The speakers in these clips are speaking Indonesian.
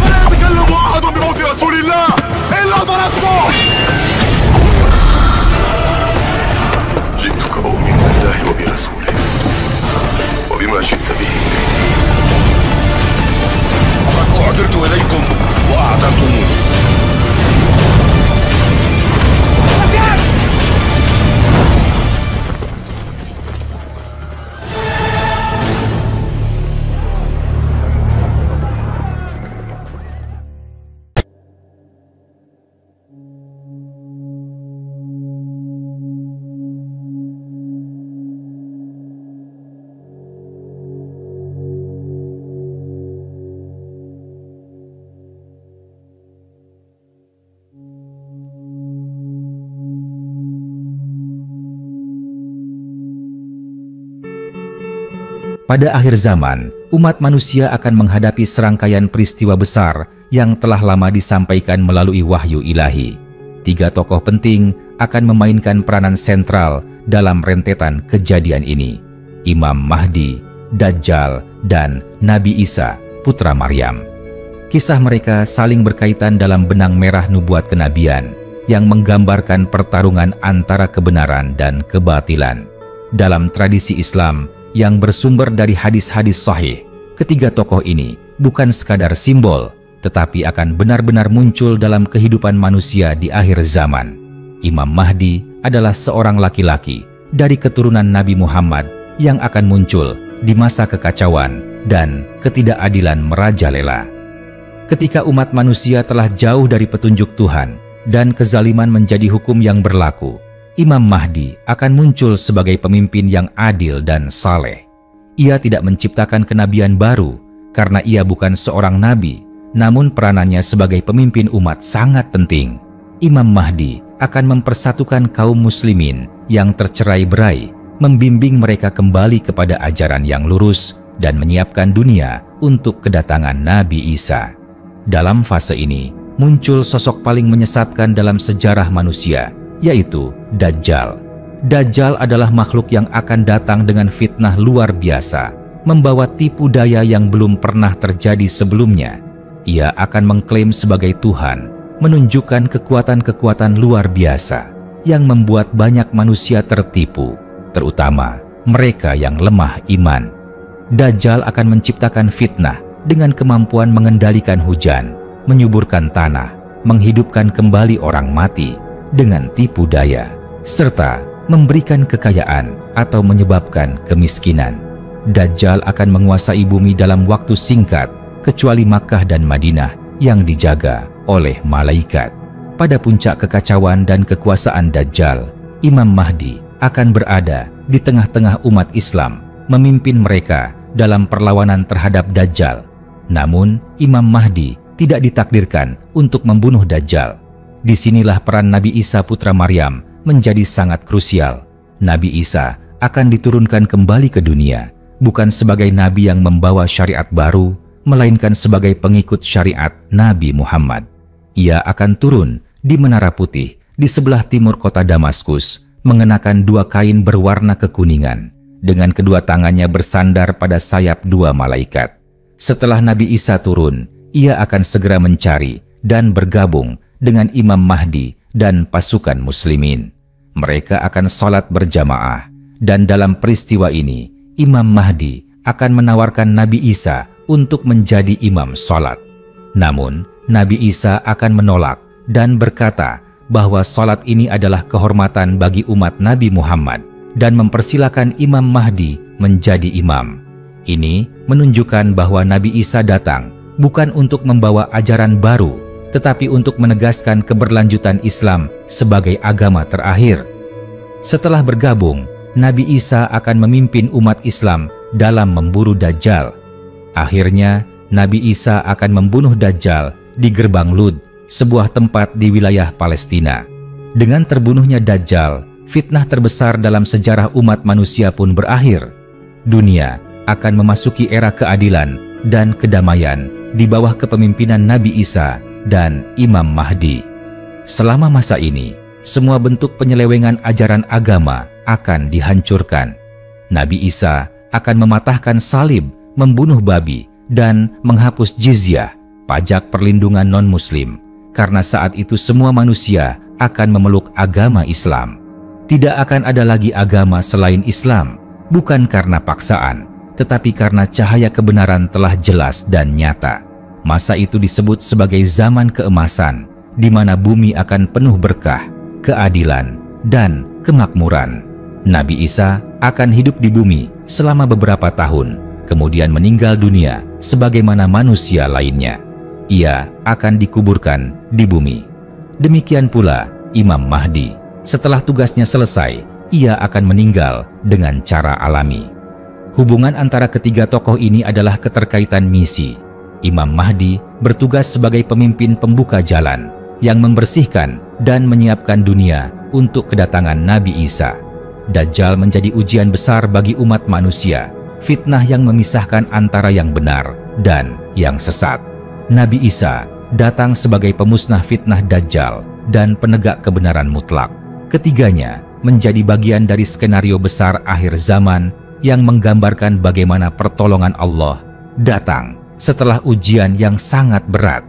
فلا يتكلم أحد بموت رسول الله إلا ضربته. جئتك أؤمن بالله وبرسوله وبما شئت به فقد أعذرت إليكم وأعذرتموني. Pada akhir zaman, umat manusia akan menghadapi serangkaian peristiwa besar yang telah lama disampaikan melalui wahyu ilahi. 3 tokoh penting akan memainkan peranan sentral dalam rentetan kejadian ini: Imam Mahdi, Dajjal, dan Nabi Isa, putra Maryam. Kisah mereka saling berkaitan dalam benang merah nubuat kenabian yang menggambarkan pertarungan antara kebenaran dan kebatilan. Dalam tradisi Islam yang bersumber dari hadis-hadis sahih, ketiga tokoh ini bukan sekadar simbol, tetapi akan benar-benar muncul dalam kehidupan manusia di akhir zaman. Imam Mahdi adalah seorang laki-laki dari keturunan Nabi Muhammad yang akan muncul di masa kekacauan dan ketidakadilan merajalela. Ketika umat manusia telah jauh dari petunjuk Tuhan dan kezaliman menjadi hukum yang berlaku, Imam Mahdi akan muncul sebagai pemimpin yang adil dan saleh. Ia tidak menciptakan kenabian baru karena ia bukan seorang nabi, namun peranannya sebagai pemimpin umat sangat penting. Imam Mahdi akan mempersatukan kaum muslimin yang tercerai-berai, membimbing mereka kembali kepada ajaran yang lurus, dan menyiapkan dunia untuk kedatangan Nabi Isa. Dalam fase ini, muncul sosok paling menyesatkan dalam sejarah manusia, yaitu Dajjal. Dajjal adalah makhluk yang akan datang dengan fitnah luar biasa, membawa tipu daya yang belum pernah terjadi sebelumnya. Ia akan mengklaim sebagai Tuhan, menunjukkan kekuatan-kekuatan luar biasa yang membuat banyak manusia tertipu, terutama mereka yang lemah iman. Dajjal akan menciptakan fitnah dengan kemampuan mengendalikan hujan, menyuburkan tanah, menghidupkan kembali orang mati dengan tipu daya, serta memberikan kekayaan atau menyebabkan kemiskinan. Dajjal akan menguasai bumi dalam waktu singkat, kecuali Makkah dan Madinah yang dijaga oleh malaikat. Pada puncak kekacauan dan kekuasaan Dajjal, Imam Mahdi akan berada di tengah-tengah umat Islam, memimpin mereka dalam perlawanan terhadap Dajjal. Namun, Imam Mahdi tidak ditakdirkan untuk membunuh Dajjal. Disinilah peran Nabi Isa putra Maryam menjadi sangat krusial. Nabi Isa akan diturunkan kembali ke dunia, bukan sebagai nabi yang membawa syariat baru, melainkan sebagai pengikut syariat Nabi Muhammad. Ia akan turun di Menara Putih di sebelah timur kota Damaskus, mengenakan 2 kain berwarna kekuningan, dengan kedua tangannya bersandar pada sayap 2 malaikat. Setelah Nabi Isa turun, ia akan segera mencari dan bergabung dengan Imam Mahdi dan pasukan muslimin. Mereka akan sholat berjamaah, dan dalam peristiwa ini, Imam Mahdi akan menawarkan Nabi Isa untuk menjadi imam sholat. Namun, Nabi Isa akan menolak dan berkata bahwa sholat ini adalah kehormatan bagi umat Nabi Muhammad dan mempersilakan Imam Mahdi menjadi imam. Ini menunjukkan bahwa Nabi Isa datang bukan untuk membawa ajaran baru, tetapi untuk menegaskan keberlanjutan Islam sebagai agama terakhir. Setelah bergabung, Nabi Isa akan memimpin umat Islam dalam memburu Dajjal. Akhirnya, Nabi Isa akan membunuh Dajjal di Gerbang Lud, sebuah tempat di wilayah Palestina. Dengan terbunuhnya Dajjal, fitnah terbesar dalam sejarah umat manusia pun berakhir. Dunia akan memasuki era keadilan dan kedamaian di bawah kepemimpinan Nabi Isa dan Imam Mahdi. Selama masa ini, semua bentuk penyelewengan ajaran agama akan dihancurkan. Nabi Isa akan mematahkan salib membunuh babi, dan menghapus jizyah, pajak perlindungan non-muslim, karena saat itu semua manusia akan memeluk agama Islam. Tidak akan ada lagi agama selain Islam, bukan karena paksaan, tetapi karena cahaya kebenaran telah jelas dan nyata. Masa itu disebut sebagai zaman keemasan, di mana bumi akan penuh berkah, keadilan, dan kemakmuran. Nabi Isa akan hidup di bumi selama beberapa tahun, kemudian meninggal dunia sebagaimana manusia lainnya. Ia akan dikuburkan di bumi. Demikian pula Imam Mahdi. Setelah tugasnya selesai, ia akan meninggal dengan cara alami. Hubungan antara ketiga tokoh ini adalah keterkaitan misi. Imam Mahdi bertugas sebagai pemimpin pembuka jalan yang membersihkan dan menyiapkan dunia untuk kedatangan Nabi Isa. Dajjal menjadi ujian besar bagi umat manusia, fitnah yang memisahkan antara yang benar dan yang sesat. Nabi Isa datang sebagai pemusnah fitnah Dajjal dan penegak kebenaran mutlak. Ketiganya menjadi bagian dari skenario besar akhir zaman yang menggambarkan bagaimana pertolongan Allah datang setelah ujian yang sangat berat.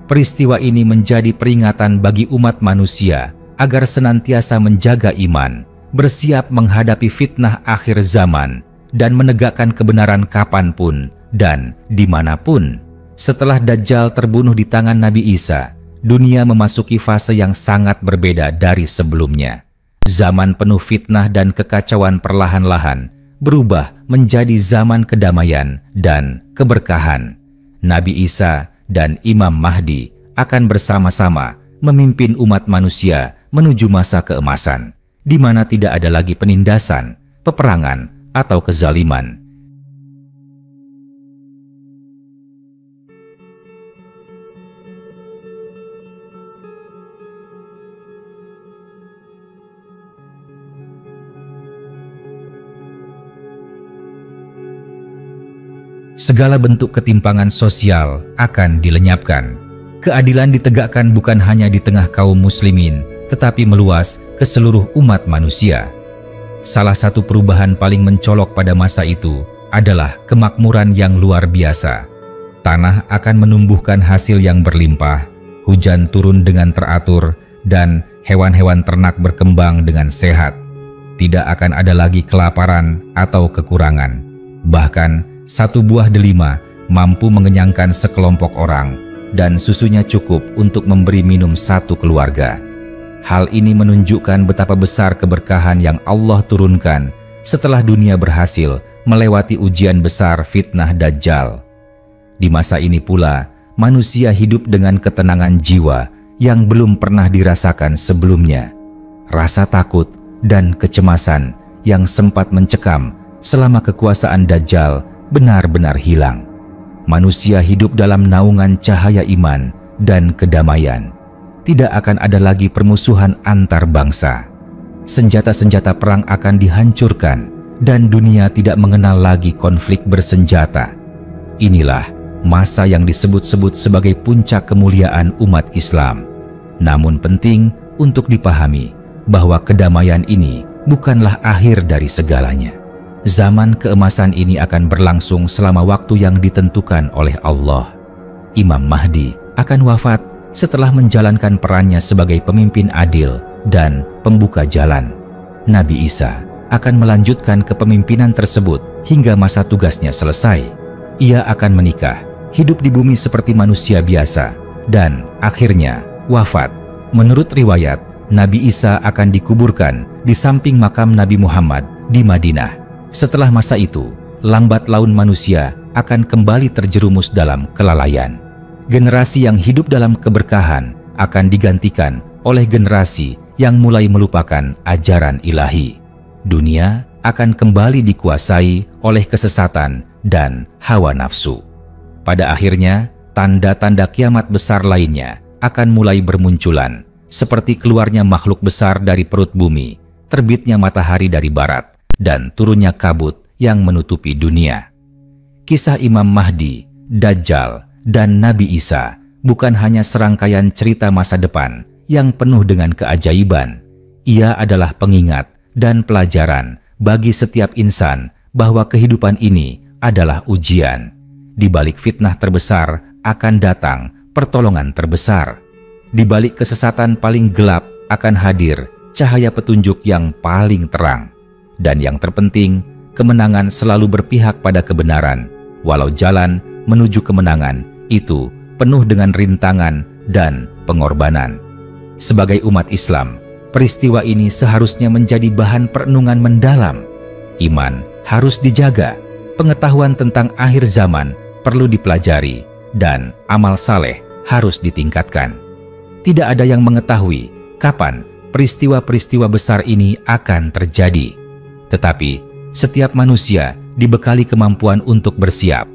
Peristiwa ini menjadi peringatan bagi umat manusia agar senantiasa menjaga iman, bersiap menghadapi fitnah akhir zaman, dan menegakkan kebenaran kapanpun dan dimanapun. Setelah Dajjal terbunuh di tangan Nabi Isa, dunia memasuki fase yang sangat berbeda dari sebelumnya. Zaman penuh fitnah dan kekacauan perlahan-lahan berubah menjadi zaman kedamaian dan keberkahan. Nabi Isa dan Imam Mahdi akan bersama-sama memimpin umat manusia menuju masa keemasan, di mana tidak ada lagi penindasan, peperangan, atau kezaliman. Segala bentuk ketimpangan sosial akan dilenyapkan. Keadilan ditegakkan bukan hanya di tengah kaum muslimin, tetapi meluas ke seluruh umat manusia. Salah satu perubahan paling mencolok pada masa itu adalah kemakmuran yang luar biasa. Tanah akan menumbuhkan hasil yang berlimpah, hujan turun dengan teratur, dan hewan-hewan ternak berkembang dengan sehat. Tidak akan ada lagi kelaparan atau kekurangan. Bahkan, satu buah delima mampu mengenyangkan sekelompok orang, dan susunya cukup untuk memberi minum satu keluarga. Hal ini menunjukkan betapa besar keberkahan yang Allah turunkan setelah dunia berhasil melewati ujian besar fitnah Dajjal. Di masa ini pula, manusia hidup dengan ketenangan jiwa yang belum pernah dirasakan sebelumnya. Rasa takut dan kecemasan yang sempat mencekam selama kekuasaan Dajjal benar-benar hilang. Manusia hidup dalam naungan cahaya iman dan kedamaian. Tidak akan ada lagi permusuhan antar bangsa. Senjata-senjata perang akan dihancurkan dan dunia tidak mengenal lagi konflik bersenjata. Inilah masa yang disebut-sebut sebagai puncak kemuliaan umat Islam. Namun penting untuk dipahami bahwa kedamaian ini bukanlah akhir dari segalanya. Zaman keemasan ini akan berlangsung selama waktu yang ditentukan oleh Allah. Imam Mahdi akan wafat setelah menjalankan perannya sebagai pemimpin adil dan pembuka jalan. Nabi Isa akan melanjutkan kepemimpinan tersebut hingga masa tugasnya selesai. Ia akan menikah, hidup di bumi seperti manusia biasa, dan akhirnya wafat. Menurut riwayat, Nabi Isa akan dikuburkan di samping makam Nabi Muhammad di Madinah. Setelah masa itu, lambat laun manusia akan kembali terjerumus dalam kelalaian. Generasi yang hidup dalam keberkahan akan digantikan oleh generasi yang mulai melupakan ajaran ilahi. Dunia akan kembali dikuasai oleh kesesatan dan hawa nafsu. Pada akhirnya, tanda-tanda kiamat besar lainnya akan mulai bermunculan, seperti keluarnya makhluk besar dari perut bumi, terbitnya matahari dari barat, dan turunnya kabut yang menutupi dunia. Kisah Imam Mahdi, Dajjal, dan Nabi Isa bukan hanya serangkaian cerita masa depan yang penuh dengan keajaiban. Ia adalah pengingat dan pelajaran bagi setiap insan bahwa kehidupan ini adalah ujian. Di balik fitnah terbesar akan datang pertolongan terbesar. Di balik kesesatan paling gelap akan hadir cahaya petunjuk yang paling terang. Dan yang terpenting, kemenangan selalu berpihak pada kebenaran, walau jalan menuju kemenangan itu penuh dengan rintangan dan pengorbanan. Sebagai umat Islam, peristiwa ini seharusnya menjadi bahan perenungan mendalam. Iman harus dijaga, pengetahuan tentang akhir zaman perlu dipelajari, dan amal saleh harus ditingkatkan. Tidak ada yang mengetahui kapan peristiwa-peristiwa besar ini akan terjadi. Tetapi setiap manusia dibekali kemampuan untuk bersiap,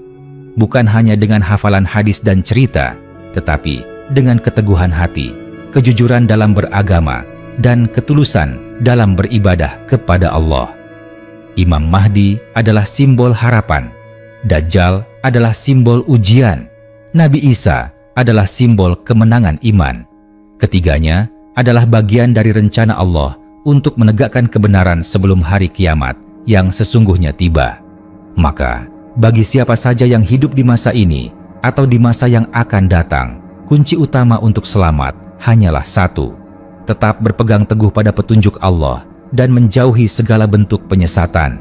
bukan hanya dengan hafalan hadis dan cerita, tetapi dengan keteguhan hati, kejujuran dalam beragama, dan ketulusan dalam beribadah kepada Allah. Imam Mahdi adalah simbol harapan, Dajjal adalah simbol ujian, Nabi Isa adalah simbol kemenangan iman. Ketiganya adalah bagian dari rencana Allah untuk menegakkan kebenaran sebelum hari kiamat yang sesungguhnya tiba. Maka, bagi siapa saja yang hidup di masa ini atau di masa yang akan datang, kunci utama untuk selamat hanyalah satu: tetap berpegang teguh pada petunjuk Allah dan menjauhi segala bentuk penyesatan.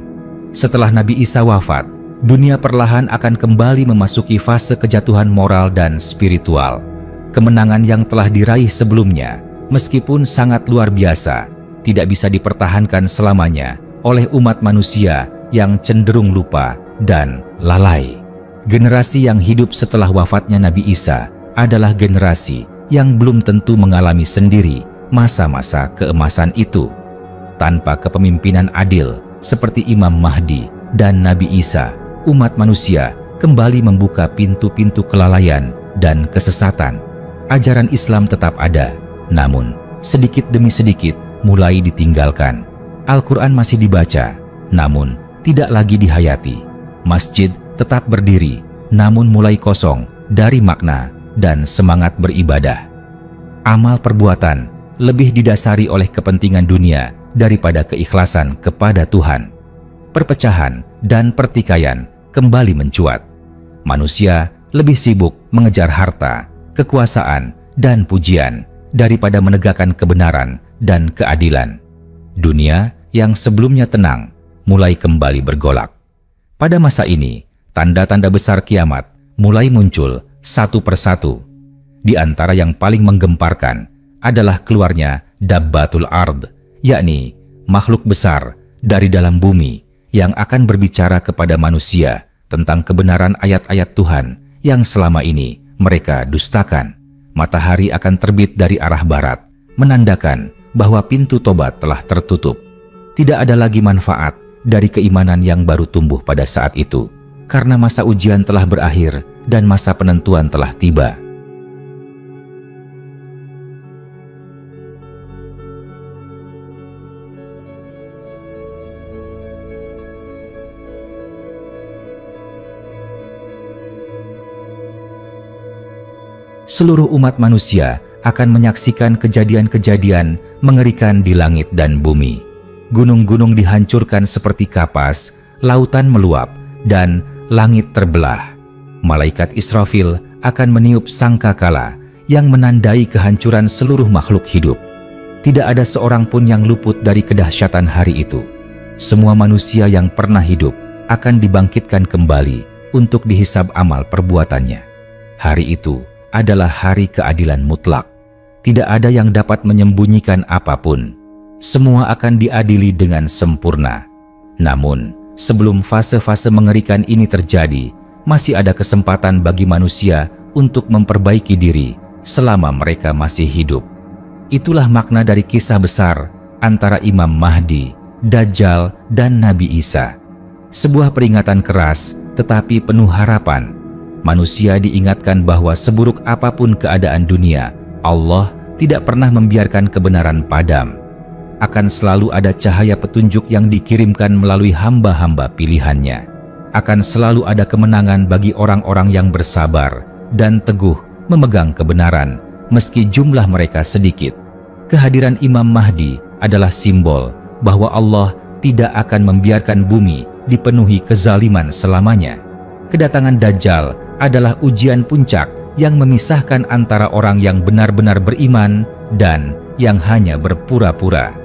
Setelah Nabi Isa wafat, dunia perlahan akan kembali memasuki fase kejatuhan moral dan spiritual. Kemenangan yang telah diraih sebelumnya, meskipun sangat luar biasa, tidak bisa dipertahankan selamanya oleh umat manusia yang cenderung lupa dan lalai. Generasi yang hidup setelah wafatnya Nabi Isa adalah generasi yang belum tentu mengalami sendiri masa-masa keemasan itu. Tanpa kepemimpinan adil seperti Imam Mahdi dan Nabi Isa, umat manusia kembali membuka pintu-pintu kelalaian dan kesesatan. Ajaran Islam tetap ada, namun sedikit demi sedikit mulai ditinggalkan. Al-Quran masih dibaca, namun tidak lagi dihayati. Masjid tetap berdiri, namun mulai kosong dari makna dan semangat beribadah. Amal perbuatan lebih didasari oleh kepentingan dunia daripada keikhlasan kepada Tuhan. Perpecahan dan pertikaian kembali mencuat. Manusia lebih sibuk mengejar harta, kekuasaan, dan pujian daripada menegakkan kebenaran dan keadilan. Dunia yang sebelumnya tenang mulai kembali bergolak. Pada masa ini, tanda-tanda besar kiamat mulai muncul satu persatu. Di antara yang paling menggemparkan adalah keluarnya Dabbatul Ard, yakni makhluk besar dari dalam bumi yang akan berbicara kepada manusia tentang kebenaran ayat-ayat Tuhan yang selama ini mereka dustakan. Matahari akan terbit dari arah barat, menandakan bahwa pintu tobat telah tertutup. Tidak ada lagi manfaat dari keimanan yang baru tumbuh pada saat itu, karena masa ujian telah berakhir dan masa penentuan telah tiba. Seluruh umat manusia akan menyaksikan kejadian-kejadian mengerikan di langit dan bumi. Gunung-gunung dihancurkan seperti kapas, lautan meluap, dan langit terbelah. Malaikat Israfil akan meniup sangkakala yang menandai kehancuran seluruh makhluk hidup. Tidak ada seorang pun yang luput dari kedahsyatan hari itu. Semua manusia yang pernah hidup akan dibangkitkan kembali untuk dihisab amal perbuatannya. Hari itu adalah hari keadilan mutlak. Tidak ada yang dapat menyembunyikan apapun. Semua akan diadili dengan sempurna. Namun, sebelum fase-fase mengerikan ini terjadi, masih ada kesempatan bagi manusia untuk memperbaiki diri selama mereka masih hidup. Itulah makna dari kisah besar antara Imam Mahdi, Dajjal, dan Nabi Isa. Sebuah peringatan keras tetapi penuh harapan. Manusia diingatkan bahwa seburuk apapun keadaan dunia, Allah tidak pernah membiarkan kebenaran padam. Akan selalu ada cahaya petunjuk yang dikirimkan melalui hamba-hamba pilihannya. Akan selalu ada kemenangan bagi orang-orang yang bersabar dan teguh memegang kebenaran, meski jumlah mereka sedikit. Kehadiran Imam Mahdi adalah simbol bahwa Allah tidak akan membiarkan bumi dipenuhi kezaliman selamanya. Kedatangan Dajjal adalah ujian puncak yang memisahkan antara orang yang benar-benar beriman dan yang hanya berpura-pura.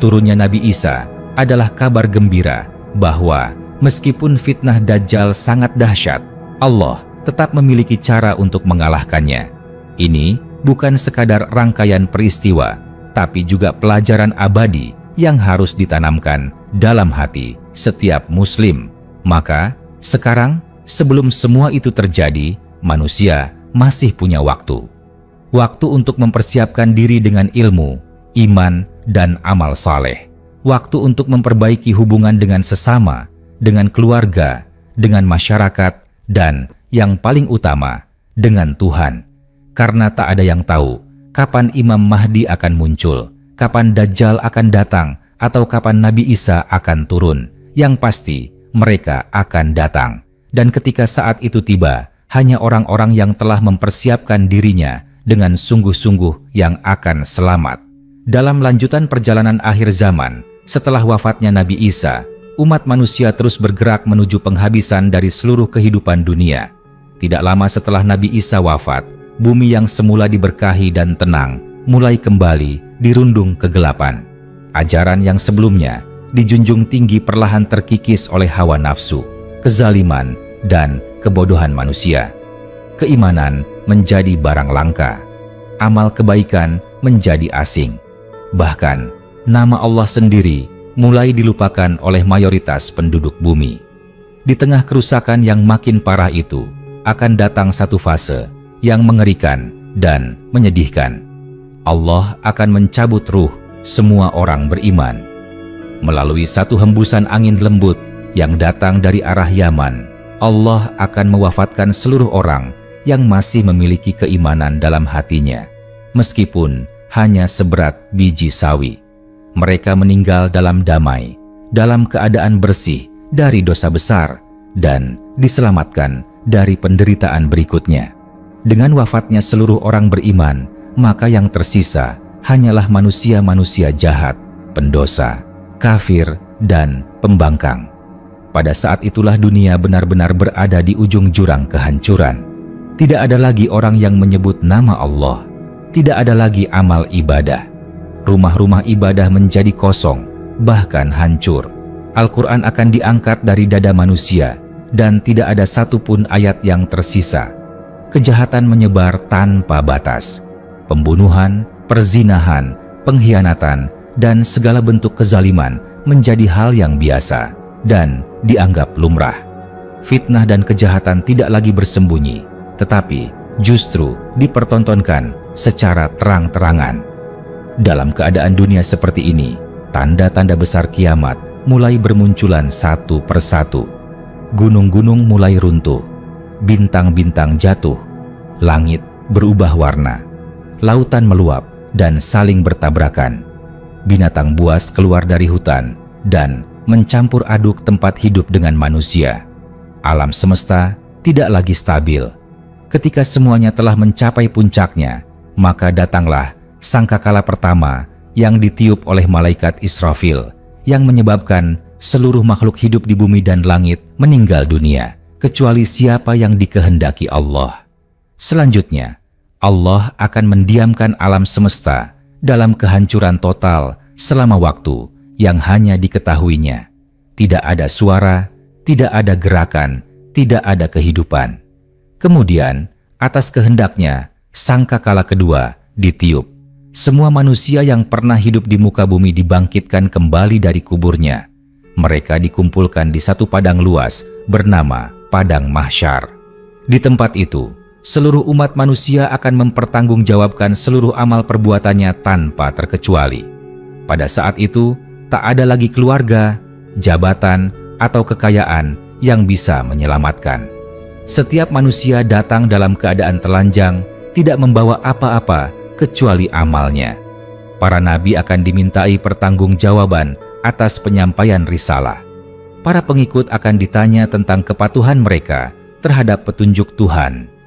Turunnya Nabi Isa adalah kabar gembira bahwa meskipun fitnah Dajjal sangat dahsyat, Allah tetap memiliki cara untuk mengalahkannya. Ini bukan sekadar rangkaian peristiwa, tapi juga pelajaran abadi yang harus ditanamkan dalam hati setiap muslim. Maka, sekarang sebelum semua itu terjadi, manusia masih punya waktu. Waktu untuk mempersiapkan diri dengan ilmu, iman, dan amal saleh. Waktu untuk memperbaiki hubungan dengan sesama, dengan keluarga, dengan masyarakat, dan yang paling utama, dengan Tuhan. Karena tak ada yang tahu kapan Imam Mahdi akan muncul, kapan Dajjal akan datang, atau kapan Nabi Isa akan turun. Yang pasti, mereka akan datang. Dan ketika saat itu tiba, hanya orang-orang yang telah mempersiapkan dirinya dengan sungguh-sungguh yang akan selamat. Dalam lanjutan perjalanan akhir zaman, setelah wafatnya Nabi Isa, umat manusia terus bergerak menuju penghabisan dari seluruh kehidupan dunia. Tidak lama setelah Nabi Isa wafat, bumi yang semula diberkahi dan tenang mulai kembali dirundung kegelapan. Ajaran yang sebelumnya dijunjung tinggi perlahan terkikis oleh hawa nafsu, kezaliman, dan kebodohan manusia. Keimanan menjadi barang langka, amal kebaikan menjadi asing. Bahkan, nama Allah sendiri mulai dilupakan oleh mayoritas penduduk bumi. Di tengah kerusakan yang makin parah itu, akan datang satu fase yang mengerikan dan menyedihkan. Allah akan mencabut ruh semua orang beriman. Melalui satu hembusan angin lembut yang datang dari arah Yaman, Allah akan mewafatkan seluruh orang yang masih memiliki keimanan dalam hatinya, meskipun hanya seberat biji sawi. Mereka meninggal dalam damai, dalam keadaan bersih dari dosa besar, dan diselamatkan dari penderitaan berikutnya. Dengan wafatnya seluruh orang beriman, maka yang tersisa hanyalah manusia-manusia jahat, pendosa, kafir, dan pembangkang. Pada saat itulah dunia benar-benar berada di ujung jurang kehancuran. Tidak ada lagi orang yang menyebut nama Allah. Tidak ada lagi amal ibadah. Rumah-rumah ibadah menjadi kosong, bahkan hancur. Al-Quran akan diangkat dari dada manusia, dan tidak ada satupun ayat yang tersisa. Kejahatan menyebar tanpa batas. Pembunuhan, perzinahan, pengkhianatan, dan segala bentuk kezaliman menjadi hal yang biasa dan dianggap lumrah. Fitnah dan kejahatan tidak lagi bersembunyi, tetapi justru dipertontonkan secara terang-terangan. Dalam keadaan dunia seperti ini, tanda-tanda besar kiamat mulai bermunculan satu persatu. Gunung-gunung mulai runtuh, bintang-bintang jatuh, langit berubah warna, lautan meluap dan saling bertabrakan. Binatang buas keluar dari hutan dan mencampur aduk tempat hidup dengan manusia. Alam semesta tidak lagi stabil. Ketika semuanya telah mencapai puncaknya, maka datanglah sangkakala pertama yang ditiup oleh malaikat Israfil, yang menyebabkan seluruh makhluk hidup di bumi dan langit meninggal dunia, kecuali siapa yang dikehendaki Allah. Selanjutnya, Allah akan mendiamkan alam semesta dalam kehancuran total selama waktu yang hanya diketahuinya. Tidak ada suara, tidak ada gerakan, tidak ada kehidupan. Kemudian, atas kehendaknya, sangkakala kedua ditiup. Semua manusia yang pernah hidup di muka bumi dibangkitkan kembali dari kuburnya. Mereka dikumpulkan di satu padang luas bernama Padang Mahsyar. Di tempat itu, seluruh umat manusia akan mempertanggungjawabkan seluruh amal perbuatannya tanpa terkecuali. Pada saat itu, tak ada lagi keluarga, jabatan, atau kekayaan yang bisa menyelamatkan. Setiap manusia datang dalam keadaan telanjang, tidak membawa apa-apa kecuali amalnya. Para nabi akan dimintai pertanggungjawaban atas penyampaian risalah. Para pengikut akan ditanya tentang kepatuhan mereka terhadap petunjuk Tuhan.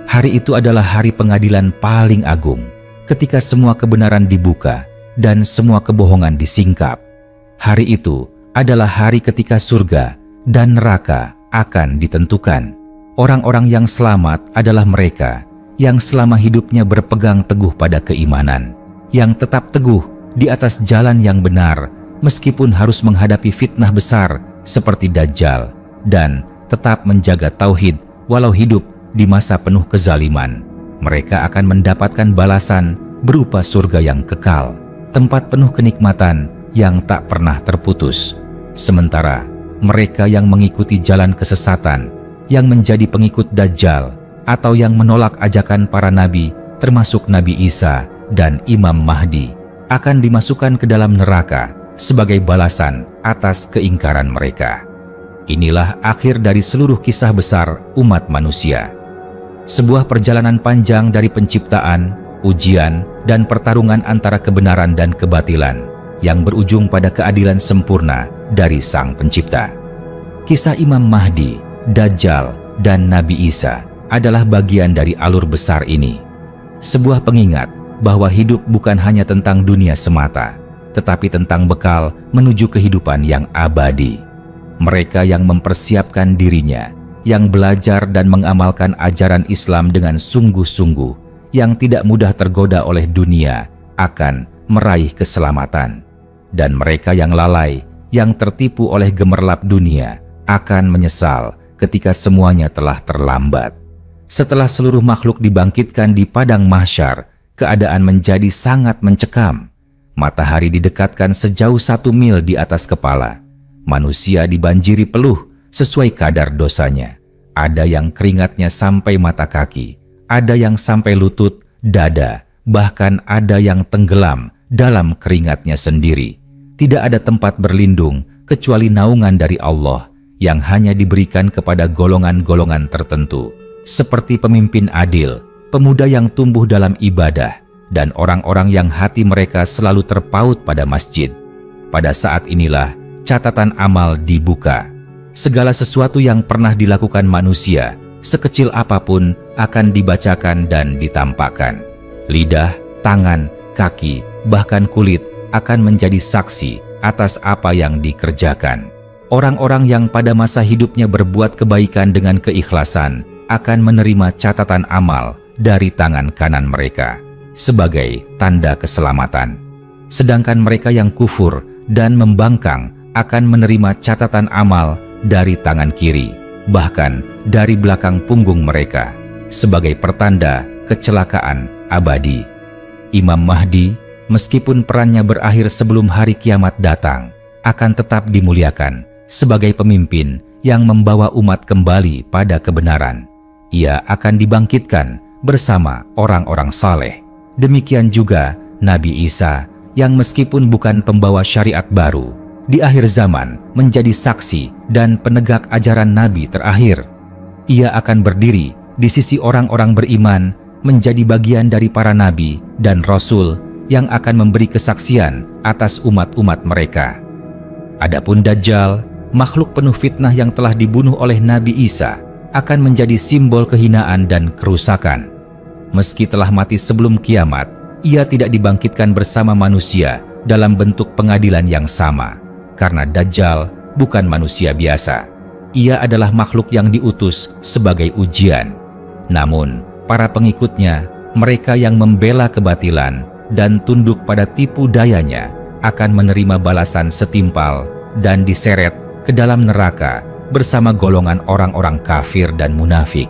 Hari itu adalah hari pengadilan paling agung, ketika semua kebenaran dibuka dan semua kebohongan disingkap. Hari itu adalah hari ketika surga dan neraka akan ditentukan. Orang-orang yang selamat adalah mereka yang selama hidupnya berpegang teguh pada keimanan, yang tetap teguh di atas jalan yang benar, meskipun harus menghadapi fitnah besar seperti Dajjal, dan tetap menjaga tauhid walau hidup di masa penuh kezaliman. Mereka akan mendapatkan balasan berupa surga yang kekal, tempat penuh kenikmatan yang tak pernah terputus. Sementara mereka yang mengikuti jalan kesesatan, yang menjadi pengikut Dajjal, atau yang menolak ajakan para nabi, termasuk Nabi Isa dan Imam Mahdi, akan dimasukkan ke dalam neraka sebagai balasan atas keingkaran mereka. Inilah akhir dari seluruh kisah besar umat manusia. Sebuah perjalanan panjang dari penciptaan, ujian, dan pertarungan antara kebenaran dan kebatilan yang berujung pada keadilan sempurna dari Sang Pencipta. Kisah Imam Mahdi, Dajjal, dan Nabi Isa adalah bagian dari alur besar ini. Sebuah pengingat bahwa hidup bukan hanya tentang dunia semata, tetapi tentang bekal menuju kehidupan yang abadi. Mereka yang mempersiapkan dirinya, yang belajar dan mengamalkan ajaran Islam dengan sungguh-sungguh, yang tidak mudah tergoda oleh dunia, akan meraih keselamatan. Dan mereka yang lalai, yang tertipu oleh gemerlap dunia, akan menyesal ketika semuanya telah terlambat. Setelah seluruh makhluk dibangkitkan di padang mahsyar, keadaan menjadi sangat mencekam. Matahari didekatkan sejauh 1 mil di atas kepala. Manusia dibanjiri peluh sesuai kadar dosanya. Ada yang keringatnya sampai mata kaki, ada yang sampai lutut, dada, bahkan ada yang tenggelam dalam keringatnya sendiri. Tidak ada tempat berlindung kecuali naungan dari Allah yang hanya diberikan kepada golongan-golongan tertentu, seperti pemimpin adil, pemuda yang tumbuh dalam ibadah, dan orang-orang yang hati mereka selalu terpaut pada masjid. Pada saat inilah catatan amal dibuka. Segala sesuatu yang pernah dilakukan manusia, sekecil apapun, akan dibacakan dan ditampakkan. Lidah, tangan, kaki, bahkan kulit akan menjadi saksi atas apa yang dikerjakan. Orang-orang yang pada masa hidupnya berbuat kebaikan dengan keikhlasan akan menerima catatan amal dari tangan kanan mereka sebagai tanda keselamatan. Sedangkan mereka yang kufur dan membangkang akan menerima catatan amal dari tangan kiri, bahkan dari belakang punggung mereka, sebagai pertanda kecelakaan abadi. Imam Mahdi, meskipun perannya berakhir sebelum hari kiamat datang, akan tetap dimuliakan sebagai pemimpin yang membawa umat kembali pada kebenaran. Ia akan dibangkitkan bersama orang-orang saleh. Demikian juga Nabi Isa, yang meskipun bukan pembawa syariat baru, di akhir zaman menjadi saksi dan penegak ajaran Nabi terakhir. Ia akan berdiri di sisi orang-orang beriman, menjadi bagian dari para Nabi dan Rasul yang akan memberi kesaksian atas umat-umat mereka. Adapun Dajjal, makhluk penuh fitnah yang telah dibunuh oleh Nabi Isa, akan menjadi simbol kehinaan dan kerusakan. Meski telah mati sebelum kiamat, ia tidak dibangkitkan bersama manusia dalam bentuk pengadilan yang sama. Karena Dajjal bukan manusia biasa. Ia adalah makhluk yang diutus sebagai ujian. Namun, para pengikutnya, mereka yang membela kebatilan dan tunduk pada tipu dayanya, akan menerima balasan setimpal dan diseret ke dalam neraka bersama golongan orang-orang kafir dan munafik.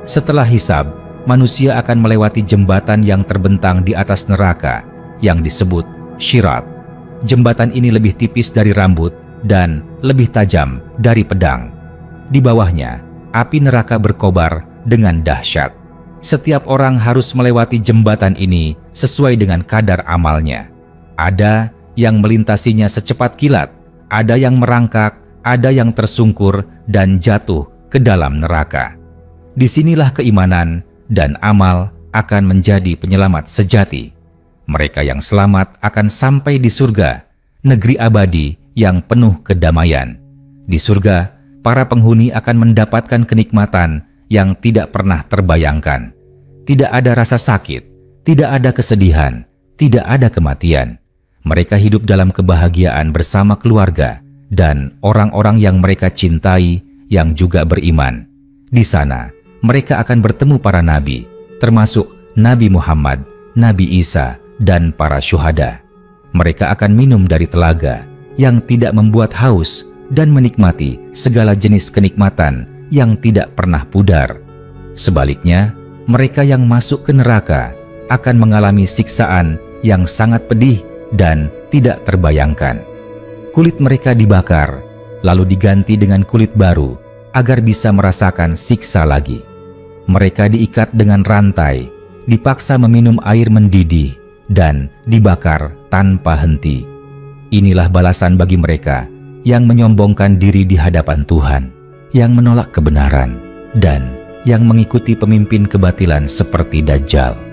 Setelah hisab, manusia akan melewati jembatan yang terbentang di atas neraka yang disebut Syirat. Jembatan ini lebih tipis dari rambut dan lebih tajam dari pedang. Di bawahnya, api neraka berkobar dengan dahsyat. Setiap orang harus melewati jembatan ini sesuai dengan kadar amalnya. Ada yang melintasinya secepat kilat, ada yang merangkak, ada yang tersungkur dan jatuh ke dalam neraka. Disinilah keimanan dan amal akan menjadi penyelamat sejati. Mereka yang selamat akan sampai di surga, negeri abadi yang penuh kedamaian. Di surga, para penghuni akan mendapatkan kenikmatan yang tidak pernah terbayangkan. Tidak ada rasa sakit, tidak ada kesedihan, tidak ada kematian. Mereka hidup dalam kebahagiaan bersama keluarga dan orang-orang yang mereka cintai yang juga beriman. Di sana, mereka akan bertemu para nabi, termasuk Nabi Muhammad, Nabi Isa, dan para syuhada. Mereka akan minum dari telaga yang tidak membuat haus dan menikmati segala jenis kenikmatan yang tidak pernah pudar. Sebaliknya, mereka yang masuk ke neraka akan mengalami siksaan yang sangat pedih dan tidak terbayangkan. Kulit mereka dibakar, lalu diganti dengan kulit baru agar bisa merasakan siksa lagi. Mereka diikat dengan rantai, dipaksa meminum air mendidih, dan dibakar tanpa henti. Inilah balasan bagi mereka yang menyombongkan diri di hadapan Tuhan, yang menolak kebenaran, dan yang mengikuti pemimpin kebatilan seperti Dajjal.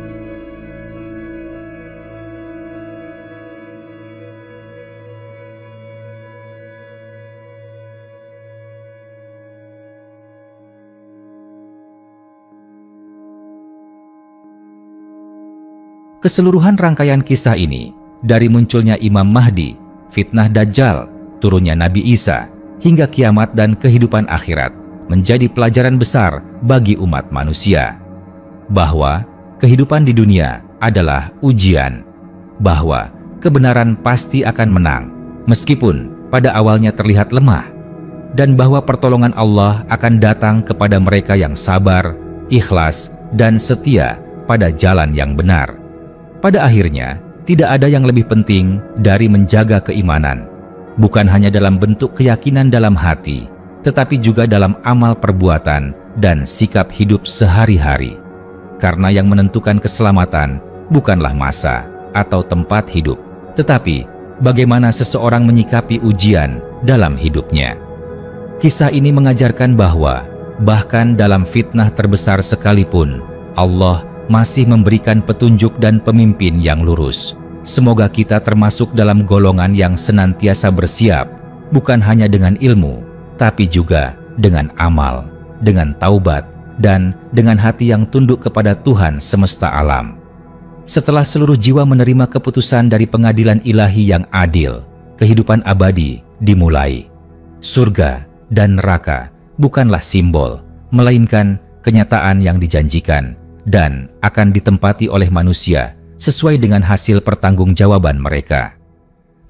Keseluruhan rangkaian kisah ini, dari munculnya Imam Mahdi, fitnah Dajjal, turunnya Nabi Isa, hingga kiamat dan kehidupan akhirat, menjadi pelajaran besar bagi umat manusia. Bahwa kehidupan di dunia adalah ujian, bahwa kebenaran pasti akan menang, meskipun pada awalnya terlihat lemah, dan bahwa pertolongan Allah akan datang kepada mereka yang sabar, ikhlas, dan setia pada jalan yang benar. Pada akhirnya, tidak ada yang lebih penting dari menjaga keimanan, bukan hanya dalam bentuk keyakinan dalam hati, tetapi juga dalam amal perbuatan dan sikap hidup sehari-hari. Karena yang menentukan keselamatan bukanlah masa atau tempat hidup, tetapi bagaimana seseorang menyikapi ujian dalam hidupnya. Kisah ini mengajarkan bahwa bahkan dalam fitnah terbesar sekalipun, Allah masih memberikan petunjuk dan pemimpin yang lurus. Semoga kita termasuk dalam golongan yang senantiasa bersiap, bukan hanya dengan ilmu, tapi juga dengan amal, dengan taubat, dan dengan hati yang tunduk kepada Tuhan semesta alam. Setelah seluruh jiwa menerima keputusan dari pengadilan ilahi yang adil, kehidupan abadi dimulai. Surga dan neraka bukanlah simbol, melainkan kenyataan yang dijanjikan dan akan ditempati oleh manusia sesuai dengan hasil pertanggungjawaban mereka.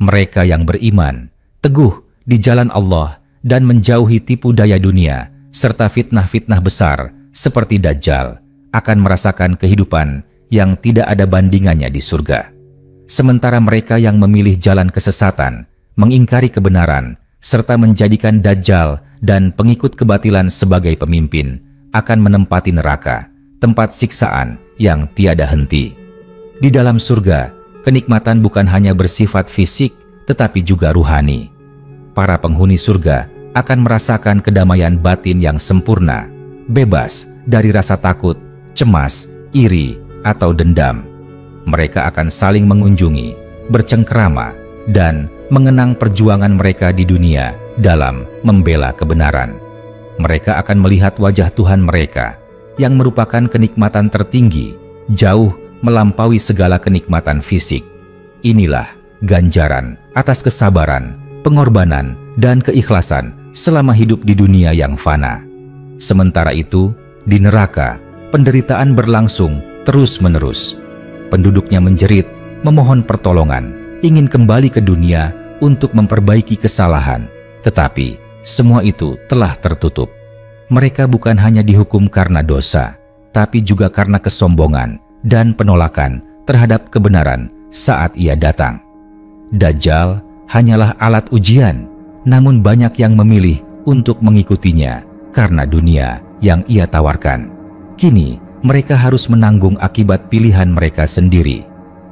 Mereka yang beriman, teguh di jalan Allah dan menjauhi tipu daya dunia serta fitnah-fitnah besar seperti Dajjal akan merasakan kehidupan yang tidak ada bandingannya di surga. Sementara mereka yang memilih jalan kesesatan, mengingkari kebenaran, serta menjadikan Dajjal dan pengikut kebatilan sebagai pemimpin akan menempati neraka, tempat siksaan yang tiada henti. Di dalam surga, kenikmatan bukan hanya bersifat fisik, tetapi juga ruhani. Para penghuni surga akan merasakan kedamaian batin yang sempurna, bebas dari rasa takut, cemas, iri, atau dendam. Mereka akan saling mengunjungi, bercengkerama, dan mengenang perjuangan mereka di dunia dalam membela kebenaran. Mereka akan melihat wajah Tuhan mereka, yang merupakan kenikmatan tertinggi, jauh melampaui segala kenikmatan fisik. Inilah ganjaran atas kesabaran, pengorbanan, dan keikhlasan selama hidup di dunia yang fana. Sementara itu, di neraka, penderitaan berlangsung terus-menerus. Penduduknya menjerit, memohon pertolongan, ingin kembali ke dunia untuk memperbaiki kesalahan. Tetapi, semua itu telah tertutup. Mereka bukan hanya dihukum karena dosa, tapi juga karena kesombongan dan penolakan terhadap kebenaran saat ia datang. Dajjal hanyalah alat ujian, namun banyak yang memilih untuk mengikutinya karena dunia yang ia tawarkan. Kini, mereka harus menanggung akibat pilihan mereka sendiri.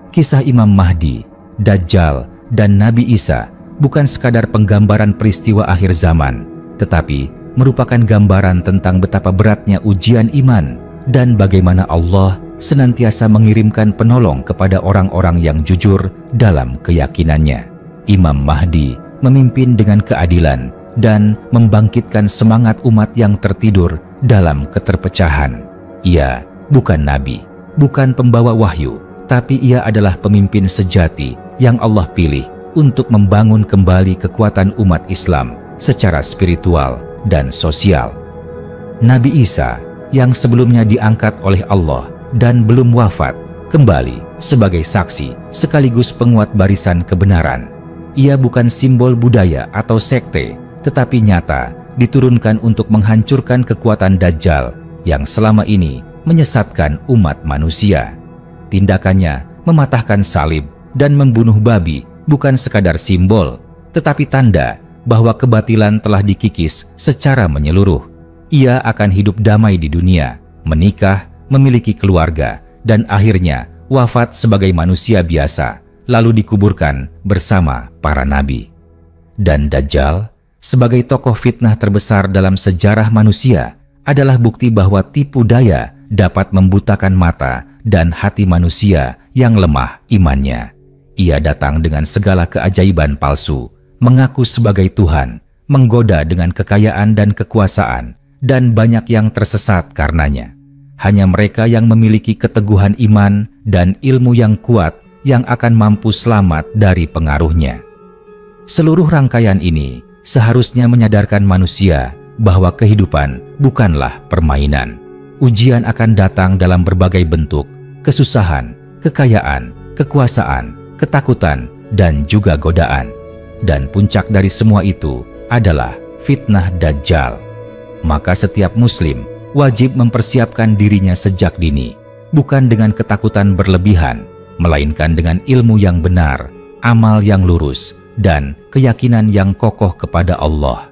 Kisah Imam Mahdi, Dajjal, dan Nabi Isa bukan sekadar penggambaran peristiwa akhir zaman, tetapi merupakan gambaran tentang betapa beratnya ujian iman dan bagaimana Allah senantiasa mengirimkan penolong kepada orang-orang yang jujur dalam keyakinannya. Imam Mahdi memimpin dengan keadilan dan membangkitkan semangat umat yang tertidur dalam keterpecahan. Ia bukan nabi, bukan pembawa wahyu, tapi ia adalah pemimpin sejati yang Allah pilih untuk membangun kembali kekuatan umat Islam secara spiritual dan sosial. Nabi Isa yang sebelumnya diangkat oleh Allah dan belum wafat, kembali sebagai saksi sekaligus penguat barisan kebenaran. Ia bukan simbol budaya atau sekte, tetapi nyata diturunkan untuk menghancurkan kekuatan Dajjal yang selama ini menyesatkan umat manusia. Tindakannya mematahkan salib dan membunuh babi bukan sekadar simbol, tetapi tanda bahwa kebatilan telah dikikis secara menyeluruh. Ia akan hidup damai di dunia, menikah, memiliki keluarga, dan akhirnya wafat sebagai manusia biasa, lalu dikuburkan bersama para nabi. Dan Dajjal, sebagai tokoh fitnah terbesar dalam sejarah manusia, adalah bukti bahwa tipu daya dapat membutakan mata dan hati manusia yang lemah imannya. Ia datang dengan segala keajaiban palsu, mengaku sebagai Tuhan, menggoda dengan kekayaan dan kekuasaan, dan banyak yang tersesat karenanya. Hanya mereka yang memiliki keteguhan iman dan ilmu yang kuat yang akan mampu selamat dari pengaruhnya. Seluruh rangkaian ini seharusnya menyadarkan manusia bahwa kehidupan bukanlah permainan. Ujian akan datang dalam berbagai bentuk, kesusahan, kekayaan, kekuasaan, ketakutan, dan juga godaan. Dan puncak dari semua itu adalah fitnah Dajjal. Maka setiap muslim wajib mempersiapkan dirinya sejak dini, bukan dengan ketakutan berlebihan, melainkan dengan ilmu yang benar, amal yang lurus, dan keyakinan yang kokoh kepada Allah.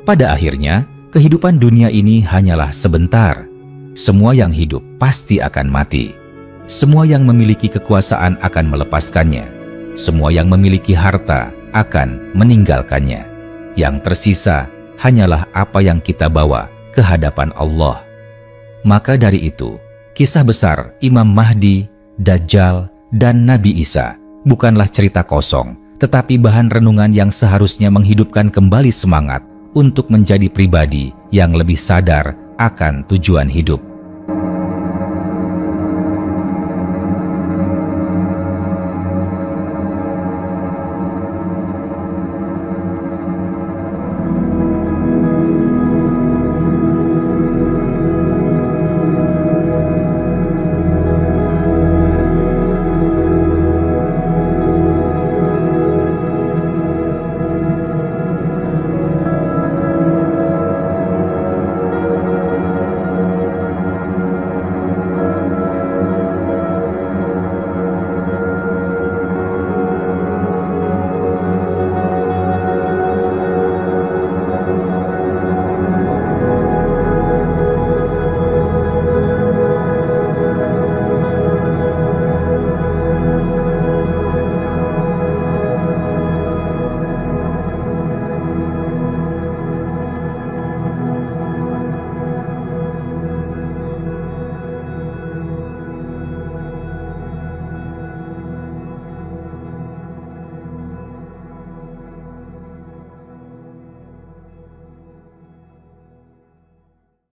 Pada akhirnya, kehidupan dunia ini hanyalah sebentar. Semua yang hidup pasti akan mati. Semua yang memiliki kekuasaan akan melepaskannya. Semua yang memiliki harta akan meninggalkannya. Yang tersisa hanyalah apa yang kita bawa ke hadapan Allah. Maka dari itu, kisah besar Imam Mahdi, Dajjal, dan Nabi Isa bukanlah cerita kosong, tetapi bahan renungan yang seharusnya menghidupkan kembali semangat untuk menjadi pribadi yang lebih sadar akan tujuan hidup.